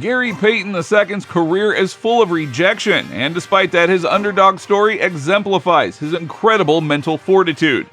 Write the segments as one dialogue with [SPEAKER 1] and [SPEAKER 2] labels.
[SPEAKER 1] Gary Payton II's career is full of rejection, and despite that, his underdog story exemplifies his incredible mental fortitude.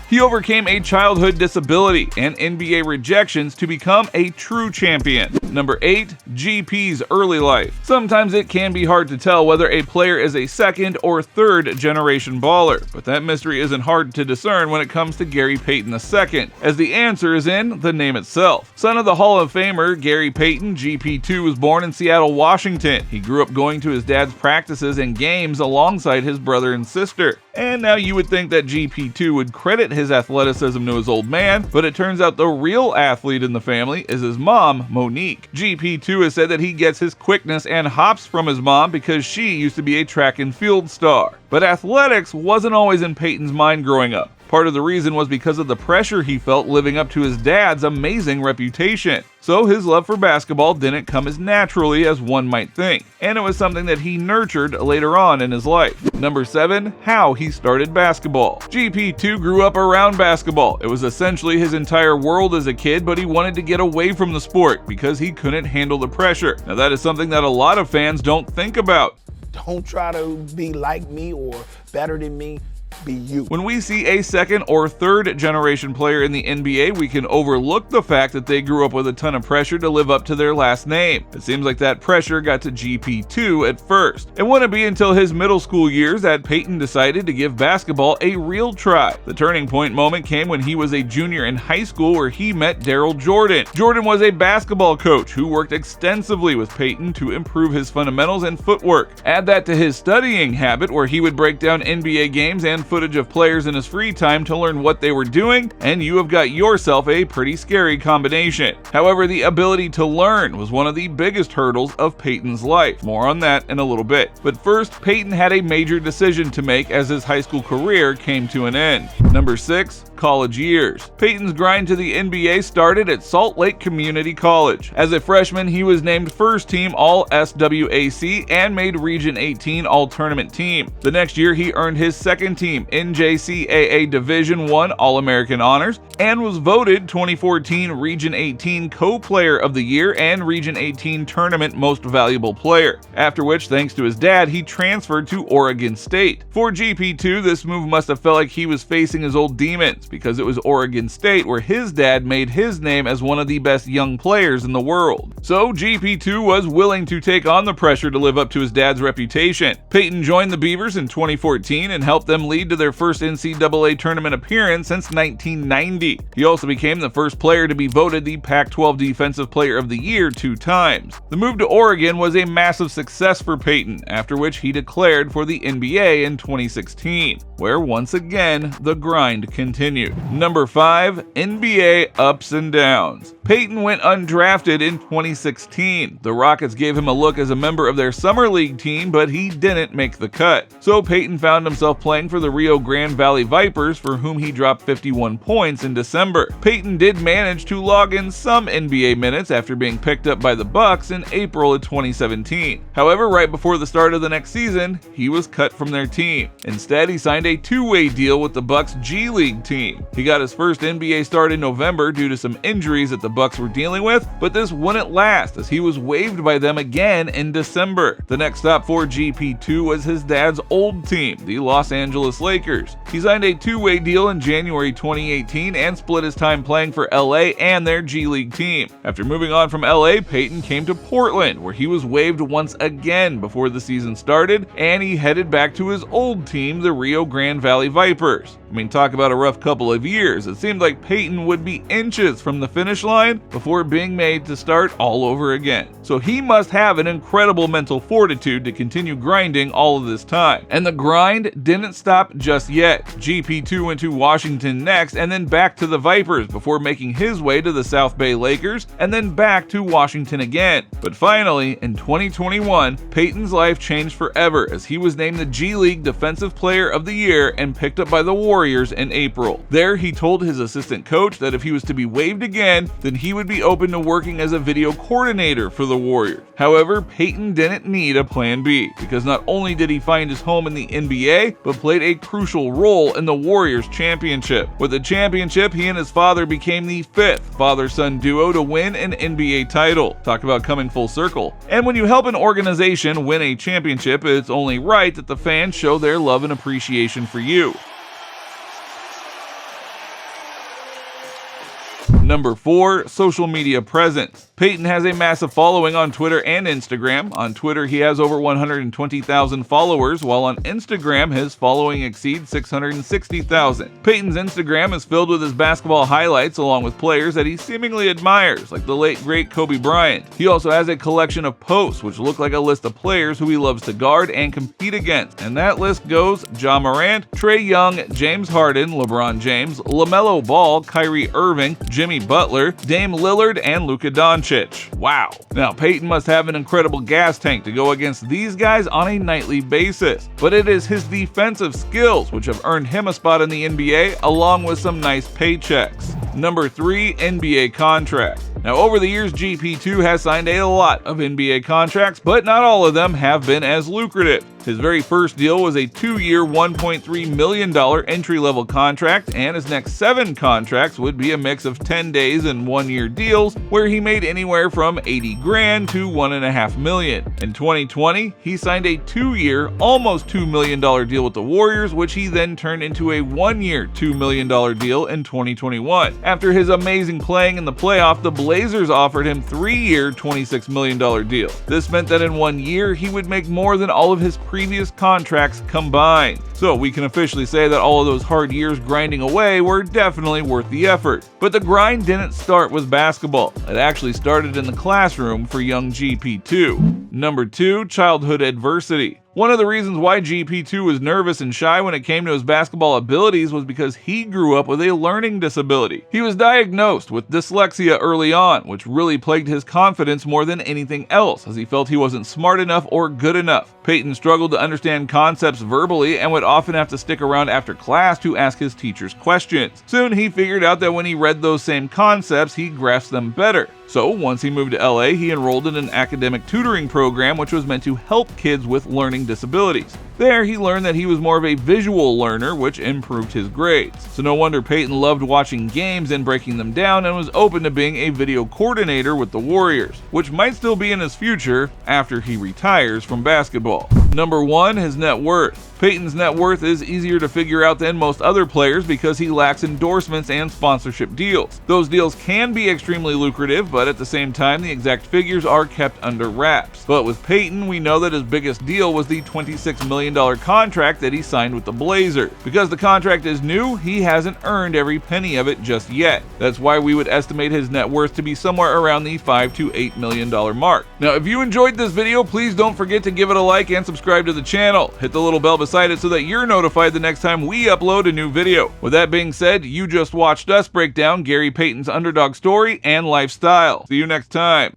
[SPEAKER 1] He overcame a childhood disability and NBA rejections to become a true champion. Number 8. GP's early life. Sometimes it can be hard to tell whether a player is a second or third generation baller, but that mystery isn't hard to discern when it comes to Gary Payton II, as the answer is in the name itself. Son of the Hall of Famer Gary Payton, GP2 was born in Seattle, Washington. He grew up going to his dad's practices and games alongside his brother and sister. And now you would think that GP2 would credit his athleticism to his old man, but it turns out the real athlete in the family is his mom, Monique. GP2 has said that he gets his quickness and hops from his mom because she used to be a track and field star. But athletics wasn't always in Payton's mind growing up. Part of the reason was because of the pressure he felt living up to his dad's amazing reputation. So his love for basketball didn't come as naturally as one might think, and it was something that he nurtured later on in his life. Number 7. How he started basketball. GP2 grew up around basketball. It was essentially his entire world as a kid, but he wanted to get away from the sport because he couldn't handle the pressure. Now that is something that a lot of fans don't think about.
[SPEAKER 2] Don't try to be like me or better than me. Be you.
[SPEAKER 1] When we see a second or third generation player in the NBA, we can overlook the fact that they grew up with a ton of pressure to live up to their last name. It seems like that pressure got to GP2 at first. It wouldn't be until his middle school years that Payton decided to give basketball a real try. The turning point moment came when he was a junior in high school, where he met Daryl Jordan. Jordan was a basketball coach who worked extensively with Payton to improve his fundamentals and footwork. Add that to his studying habit, where he would break down NBA games and footage of players in his free time to learn what they were doing, and you have got yourself a pretty scary combination. However, the ability to learn was one of the biggest hurdles of Payton's life. More on that in a little bit. But first, Payton had a major decision to make as his high school career came to an end. Number 6. College years. Payton's grind to the NBA started at Salt Lake Community College. As a freshman, he was named first team All-SWAC and made Region 18 All-Tournament team. The next year, he earned his second team NJCAA Division I All-American honors and was voted 2014 Region 18 Co-Player of the Year and Region 18 Tournament Most Valuable Player. After which, thanks to his dad, he transferred to Oregon State. For GP2, this move must have felt like he was facing his old demons, because it was Oregon State where his dad made his name as one of the best young players in the world. So GP2 was willing to take on the pressure to live up to his dad's reputation. Payton joined the Beavers in 2014 and helped them lead to their first NCAA tournament appearance since 1990. He also became the first player to be voted the Pac-12 Defensive Player of the Year 2 times. The move to Oregon was a massive success for Payton, after which he declared for the NBA in 2016, where once again the grind continued. Number 5. NBA ups and downs. Payton went undrafted in 2016. The Rockets gave him a look as a member of their summer league team, but he didn't make the cut. So Payton found himself playing for the Rio Grande Valley Vipers, for whom he dropped 51 points in December. Payton did manage to log in some NBA minutes after being picked up by the Bucks in April of 2017. However, right before the start of the next season, he was cut from their team. Instead, he signed a two-way deal with the Bucks G League team. He got his first NBA start in November due to some injuries that the Bucks were dealing with, but this wouldn't last as he was waived by them again in December. The next stop for GP2 was his dad's old team, the Los Angeles Lakers. He signed a two-way deal in January 2018 and split his time playing for LA and their G League team. After moving on from LA, Payton came to Portland, where he was waived once again before the season started, and he headed back to his old team, the Rio Grande Valley Vipers. I mean, talk about a rough couple of years. It seemed like Payton would be inches from the finish line before being made to start all over again. So he must have an incredible mental fortitude to continue grinding all of this time. And the grind didn't stop just yet. GP2 went to Washington next and then back to the Vipers before making his way to the South Bay Lakers and then back to Washington again. But finally, in 2021, Payton's life changed forever as he was named the G League Defensive Player of the Year and picked up by the Warriors in April. There, he told his assistant coach that if he was to be waived again, then he would be open to working as a video coordinator for the Warriors. However, Payton didn't need a plan B, because not only did he find his home in the NBA, but played a crucial role in the Warriors championship. With the championship, he and his father became the 5th father-son duo to win an NBA title. Talk about coming full circle. And when you help an organization win a championship, it's only right that the fans show their love and appreciation for you. Number 4, social media presence. Payton has a massive following on Twitter and Instagram. On Twitter, he has over 120,000 followers, while on Instagram, his following exceeds 660,000. Payton's Instagram is filled with his basketball highlights along with players that he seemingly admires, like the late great Kobe Bryant. He also has a collection of posts which look like a list of players who he loves to guard and compete against, and that list goes Ja Morant, Trae Young, James Harden, LeBron James, LaMelo Ball, Kyrie Irving, Jimmy Butler, Dame Lillard, and Luka Doncic. Wow. Now, Payton must have an incredible gas tank to go against these guys on a nightly basis, but it is his defensive skills which have earned him a spot in the NBA along with some nice paychecks. Number 3, NBA contract. Now, over the years, GP2 has signed a lot of NBA contracts, but not all of them have been as lucrative. His very first deal was a 2-year, $1.3 million entry-level contract, and his next 7 contracts would be a mix of 10 days and 1-year deals, where he made anywhere from $80,000 to $1.5 million. In 2020, he signed a 2-year, almost $2 million deal with the Warriors, which he then turned into a 1-year, $2 million deal in 2021. After his amazing playing in the playoff, the Blazers offered him 3-year, $26 million deal. This meant that in 1 year, he would make more than all of his previous contracts combined. So we can officially say that all of those hard years grinding away were definitely worth the effort. But the grind didn't start with basketball. It actually started in the classroom for young GP2. Number 2, childhood adversity. One of the reasons why GP2 was nervous and shy when it came to his basketball abilities was because he grew up with a learning disability. He was diagnosed with dyslexia early on, which really plagued his confidence more than anything else, as he felt he wasn't smart enough or good enough. Payton struggled to understand concepts verbally and would often have to stick around after class to ask his teachers questions. Soon he figured out that when he read those same concepts, he grasped them better. So once he moved to LA, he enrolled in an academic tutoring program which was meant to help kids with learning disabilities. There, he learned that he was more of a visual learner, which improved his grades. So no wonder Payton loved watching games and breaking them down and was open to being a video coordinator with the Warriors, which might still be in his future after he retires from basketball. Number 1, his net worth. Payton's net worth is easier to figure out than most other players because he lacks endorsements and sponsorship deals. Those deals can be extremely lucrative, but at the same time, the exact figures are kept under wraps. But with Payton, we know that his biggest deal was the $26 million contract that he signed with the Blazers. Because the contract is new, he hasn't earned every penny of it just yet. That's why we would estimate his net worth to be somewhere around the $5 to $8 million mark. Now, if you enjoyed this video, please don't forget to give it a like and subscribe to the channel. Hit the little bell beside it so that you're notified the next time we upload a new video. With that being said, you just watched us break down Gary Payton's underdog story and lifestyle. See you next time.